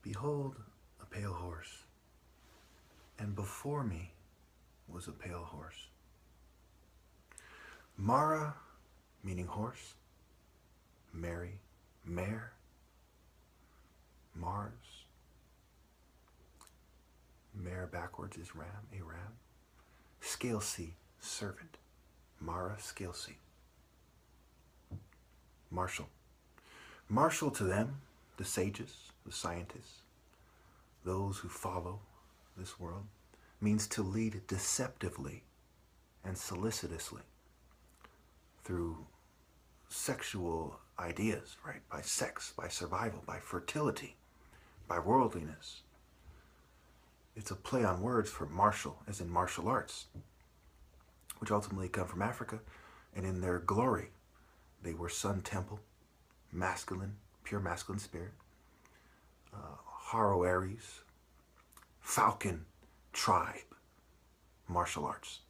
Behold, a pale horse, and before me was a pale horse. Mara, meaning horse, Mary, mare, Mars. Mare backwards is ram, a ram. Scalc, servant. Mara, scalc. Marshal. Marshal to them, the sages, the scientists, those who follow this world, means to lead deceptively and solicitously through sexual ideas, right? By sex, by survival, by fertility, by worldliness. It's a play on words for martial, as in martial arts, which ultimately come from Africa, and in their glory, they were Sun Temple, masculine, pure masculine spirit, Haro Aries, Falcon tribe, martial arts.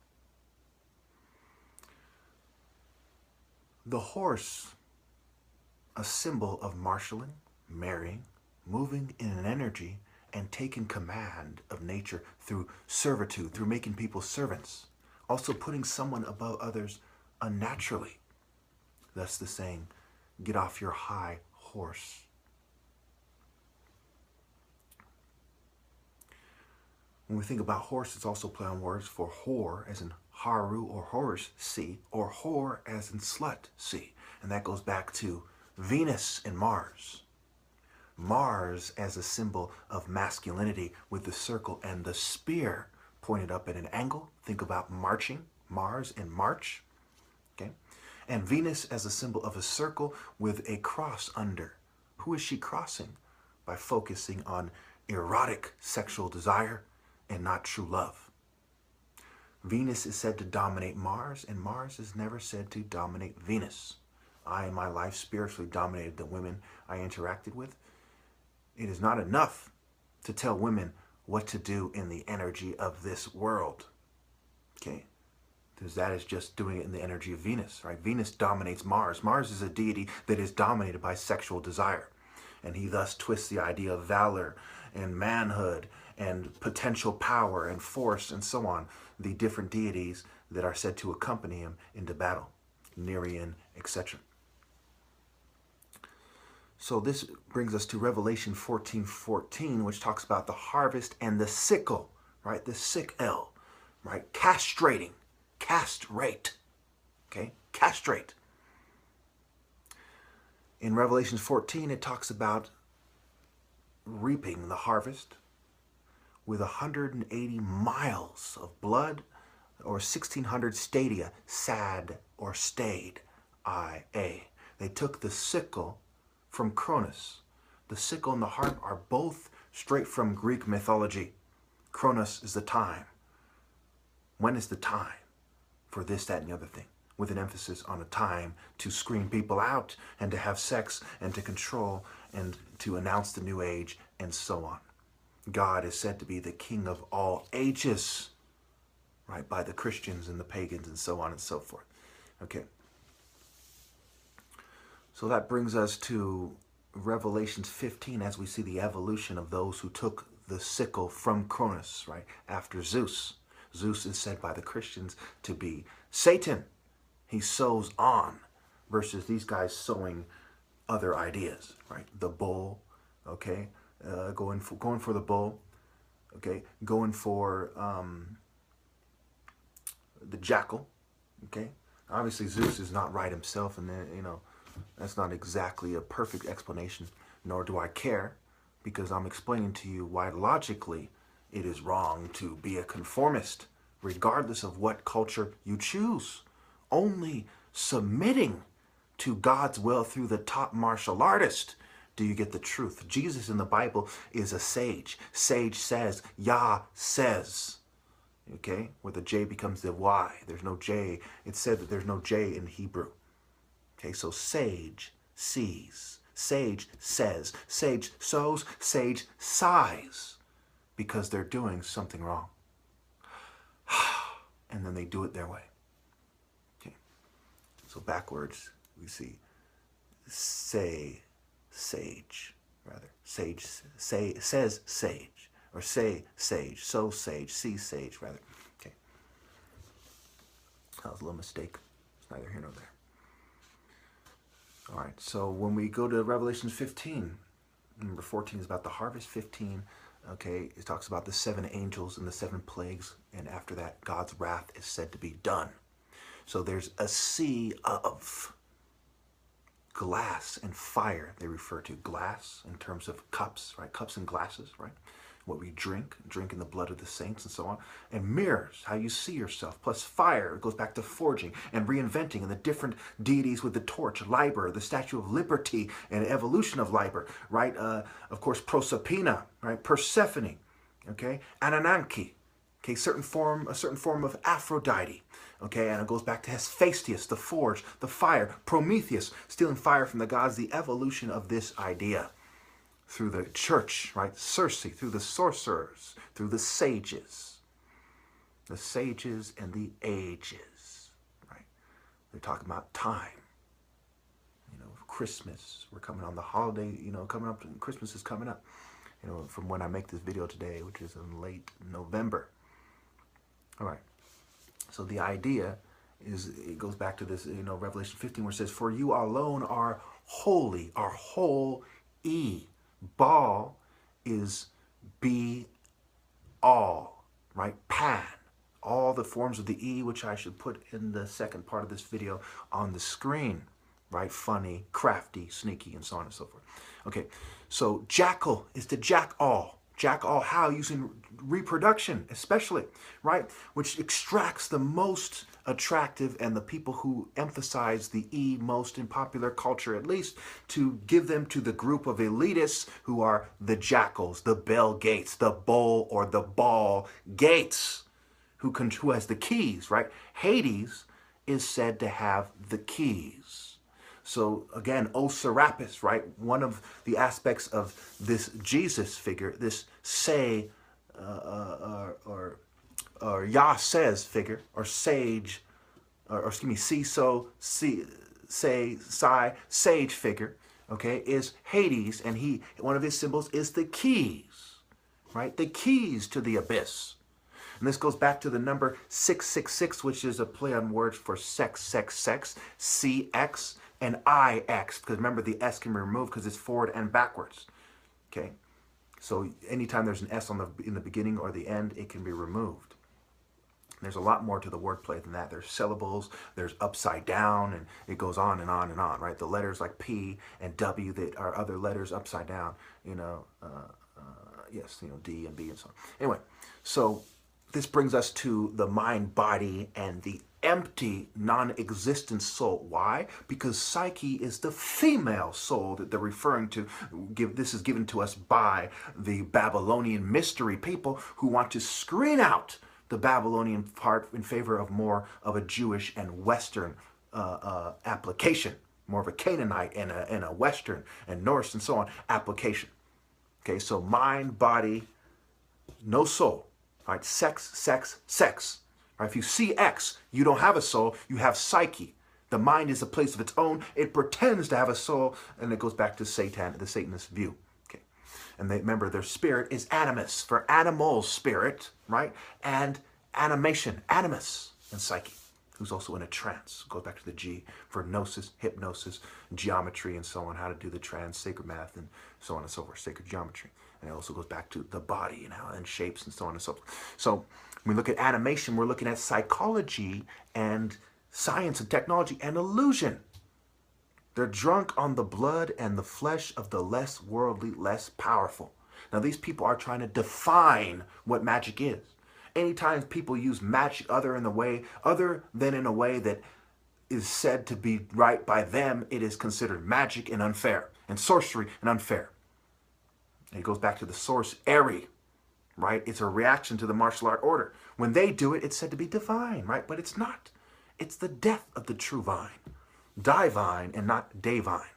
The horse, a symbol of marshaling, marrying, moving in an energy, and taking command of nature through servitude, through making people servants, also putting someone above others unnaturally. Thus the saying, get off your high horse. When we think about horse, it's also play on words for whore, as in haru or horse, see, or whore as in slut, see. And that goes back to Venus and Mars. Mars as a symbol of masculinity with the circle and the spear pointed up at an angle. Think about marching, Mars and march. Okay? And Venus as a symbol of a circle with a cross under. Who is she crossing? By focusing on erotic sexual desire and not true love. Venus is said to dominate Mars, and Mars is never said to dominate Venus. I, in my life, spiritually dominated the women I interacted with. It is not enough to tell women what to do in the energy of this world. Okay? Because that is just doing it in the energy of Venus, right? Venus dominates Mars. Mars is a deity that is dominated by sexual desire. And he thus twists the idea of valor and manhood and potential power and force and so on, the different deities that are said to accompany him into battle, Nerean, etc. So this brings us to Revelation 14:14, which talks about the harvest and the sickle, right? The sickle, right? Castrating, castrate, okay? Castrate. In Revelation 14, it talks about reaping the harvest with 180 miles of blood, or 1,600 stadia, sad or stayed, I-A. They took the sickle from Cronus. The sickle and the harp are both straight from Greek mythology. Chronos is the time. When is the time for this, that, and the other thing? With an emphasis on a time to screen people out and to have sex and to control and to announce the new age and so on. God is said to be the king of all ages, right, by the Christians and the pagans and so on and so forth. Okay. So that brings us to Revelation 15 as we see the evolution of those who took the sickle from Cronus, right, after Zeus. Zeus is said by the Christians to be Satan. He sows on, versus these guys sowing other ideas, right? The bull, okay, going for the bull, okay, going for the jackal, okay. Obviously, Zeus is not right himself, and then, you know, that's not exactly a perfect explanation, nor do I care, because I'm explaining to you why logically it is wrong to be a conformist, regardless of what culture you choose. Only submitting to God's will through the top martial artist do you get the truth. Jesus in the Bible is a sage. Sage says, Yah says. Okay? Where the J becomes the Y. There's no J. It's said that there's no J in Hebrew. Okay, so sage sees. Sage says. Sage sows. Sage sighs. Because they're doing something wrong. And then they do it their way. Okay. So backwards, we see say, sage. rather. Sage, says sage, or say sage, so sage, see sage, rather. Okay. That was a little mistake. It's neither here nor there. All right, so when we go to Revelation 15, number 14 is about the harvest. 15, okay, it talks about the 7 angels and the 7 plagues, and after that, God's wrath is said to be done. So there's a sea of glass and fire. They refer to glass in terms of cups, right? Cups and glasses, right? What we drink in the blood of the saints and so on. And mirrors, how you see yourself, plus fire. It goes back to forging and reinventing and the different deities with the torch, Liber, the Statue of Liberty and evolution of Liber, right? Of course, Proserpina, right? Persephone, okay? Anananke, okay? A certain form of Aphrodite. Okay, and it goes back to Hephaestus, the forge, the fire, Prometheus, stealing fire from the gods, the evolution of this idea through the church, right? Circe, through the sorcerers, through the sages and the ages, right? They're talking about time. You know, Christmas, we're coming on the holiday, you know, coming up, Christmas is coming up, you know, from when I make this video today, which is in late November. All right. So the idea is, it goes back to this, you know, Revelation 15, where it says, "For you alone are holy," are whole E. Baal is be all, right? Pan. All the forms of the E, which I should put in the second part of this video on the screen, right? Funny, crafty, sneaky, and so on and so forth. Okay, so jackal is to jack all. Jack all how? Using reproduction, especially, right? Which extracts the most attractive and the people who emphasize the E most in popular culture, at least, to give them to the group of elitists who are the jackals, the bell gates, the bull or the ball gates, who has the keys, right? Hades is said to have the keys. So again, O Serapis, right? One of the aspects of this Jesus figure, this say, or Yah says figure, or sage, or excuse me, see, so, see, say, sigh, sage figure, okay, is Hades, and one of his symbols is the keys, right? The keys to the abyss. And this goes back to the number 666, which is a play on words for sex, CX, and IX, because remember the S can be removed because it's forward and backwards, okay? So anytime there's an S in the beginning or the end, it can be removed. There's a lot more to the wordplay than that. There's syllables, there's upside down, and it goes on and on and on, right? The letters like P and W that are other letters upside down, you know, yes, you know, D and B and so on. Anyway, so this brings us to the mind, body, and the empty, non-existent soul. Why? Because psyche is the female soul that they're referring to. This is given to us by the Babylonian mystery people who want to screen out the Babylonian part in favor of more of a Jewish and Western application, more of a Canaanite and a Western and Norse and so on application. Okay, so mind, body, no soul. All right, sex. Right, if you see X, you don't have a soul, you have psyche. The mind is a place of its own. It pretends to have a soul, and it goes back to Satan, the Satanist view. Okay, and remember, their spirit is animus, for animal spirit, right? And animation, animus, and psyche, who's also in a trance. Goes back to the G for gnosis, hypnosis, geometry, and so on, how to do the trance, sacred math, and so on and so forth, sacred geometry. And it also goes back to the body and shapes and so on and so forth. So when we look at animation, we're looking at psychology and science and technology and illusion. They're drunk on the blood and the flesh of the less worldly, less powerful. Now these people are trying to define what magic is. Anytime people use magic other than in a way that is said to be right by them, it is considered magic and unfair, and sorcery and unfair. And it goes back to the source, Eri, right? It's a reaction to the martial art order. When they do it, it's said to be divine, right? But it's not. It's the death of the true vine. Divine and not divine.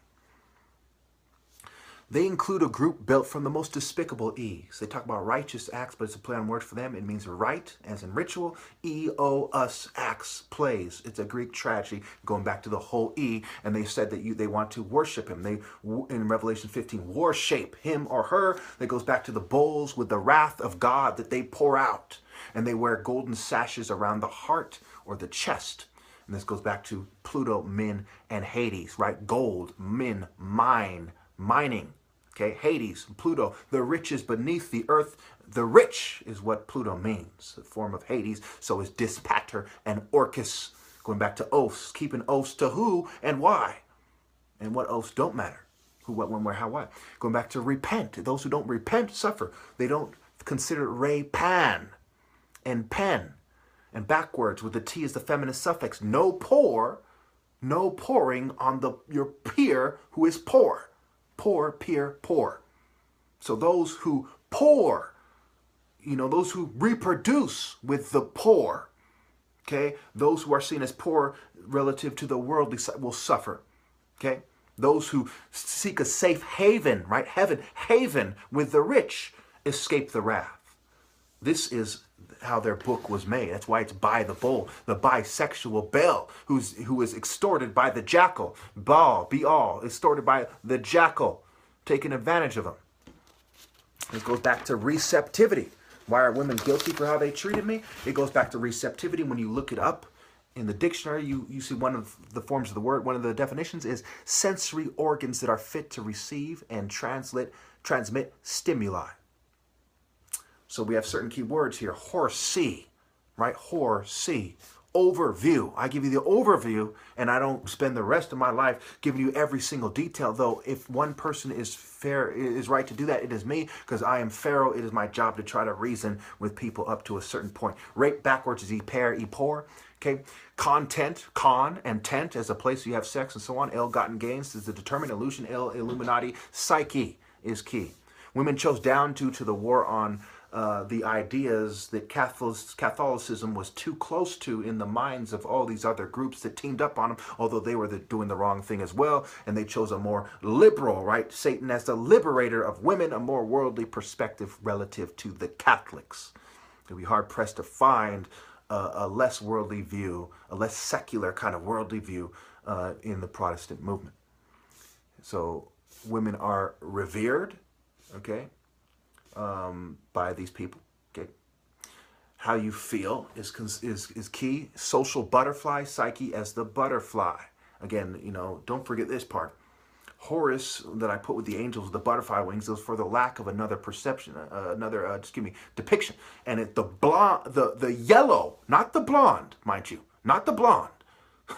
They include a group built from the most despicable E's. They talk about righteous acts, but it's a play on words for them. It means right, as in ritual. E-O-us, acts, plays. It's a Greek tragedy, going back to the whole E, and they said that they want to worship him. They, in Revelation 15, worship him or her. That goes back to the bowls with the wrath of God that they pour out. And they wear golden sashes around the heart or the chest. And this goes back to Pluto, Min, and Hades, right? Gold, Min, mine, mining. Okay, Hades, Pluto, the riches beneath the earth. The rich is what Pluto means, the form of Hades. So is dispater and orcus, going back to oaths, keeping oaths to who and why. And what oaths don't matter. Who, what, when, where, how, why. Going back to repent. Those who don't repent suffer. They don't consider repan and pen. And backwards with the T as the feminine suffix. No pour, no pouring on your peer who is poor. Poor, peer, poor. So those who pour, those who reproduce with the poor, okay? Those who are seen as poor relative to the worldly will suffer, okay? Those who seek a safe haven, right? Haven with the rich, escape the wrath. This is how their book was made. That's why it's by the bull, the bisexual Bel, who is extorted by the jackal. Baal, extorted by the jackal, taking advantage of him. This goes back to receptivity. Why are women guilty for how they treated me? It goes back to receptivity. When you look it up in the dictionary, you see one of the forms of the word, one of the definitions is sensory organs that are fit to receive and transmit stimuli. So we have certain key words here. Horsey, right? Horsey. Overview. I give you the overview, and I don't spend the rest of my life giving you every single detail. Though, if one person is right to do that, it is me, because I am Pharaoh. It is my job to try to reason with people up to a certain point. Rape backwards is poor. Okay. Content, con, and tent as a place you have sex and so on. Ill-gotten gains is the determined illusion. Illuminati. Psyche is key. Women chose down due to the war on the ideas that Catholicism was too close to in the minds of all these other groups that teamed up on them, although they were doing the wrong thing as well, and they chose a more liberal, right? Satan as the liberator of women, a more worldly perspective relative to the Catholics. It'd be hard-pressed to find a less worldly view, a less secular kind of worldly view in the Protestant movement. So women are revered, okay? By these people, okay? How you feel is key. Social butterfly, psyche as the butterfly. Again, don't forget this part. Horus, that I put with the angels, the butterfly wings, is for the lack of another perception, depiction. And the yellow, not the blonde, mind you, not the blonde.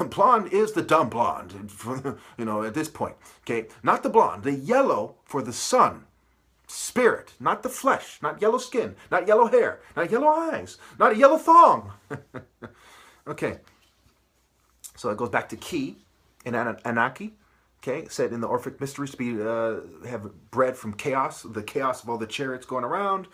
Blonde is the dumb blonde, at this point, okay? Not the blonde, the yellow for the sun. Spirit, not the flesh, not yellow skin, not yellow hair, not yellow eyes, not a yellow thong. Okay, so it goes back to key in Anaki, okay, said in the Orphic Mysteries to be have bred from chaos, the chaos of all the chariots going around,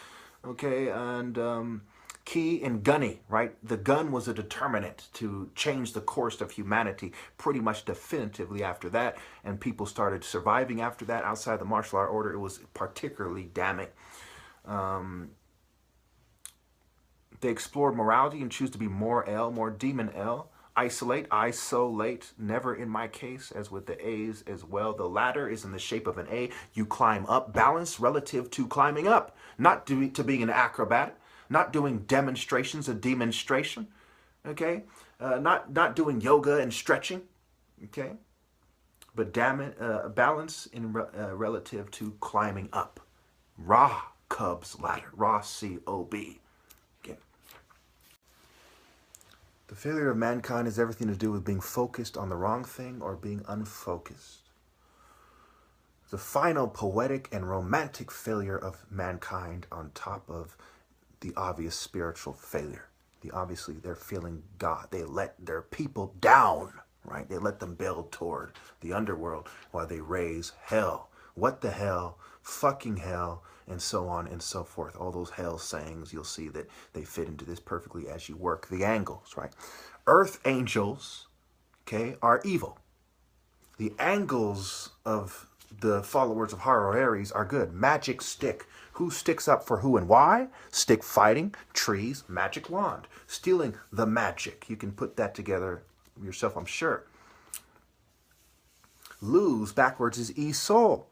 okay, and key in gunny, right? The gun was a determinant to change the course of humanity pretty much definitively after that, and people started surviving after that outside the martial art order. It was particularly damning. They explored morality and choose to be more demon L. Isolate, never in my case, as with the A's as well. The ladder is in the shape of an A. You climb up, balance relative to climbing up, not to being an acrobat. Not doing demonstrations of demonstration, okay? Not doing yoga and stretching, okay? But balance in relative to climbing up. Ra, Cub's ladder. Ra, C-O-B. Okay. The failure of mankind has everything to do with being focused on the wrong thing or being unfocused. The final poetic and romantic failure of mankind on top of the obvious spiritual failure. Obviously, they're feeling God. They let their people down, right? They let them build toward the underworld while they raise hell. What the hell? Fucking hell, and so on and so forth. All those hell sayings, you'll see that they fit into this perfectly as you work the angles, right? Earth angels, okay, are evil. The angles of the followers of Har or Aries are good. Magic stick. Who sticks up for who and why? Stick fighting, trees, magic wand. Stealing the magic. You can put that together yourself, I'm sure. Lose backwards is E-soul.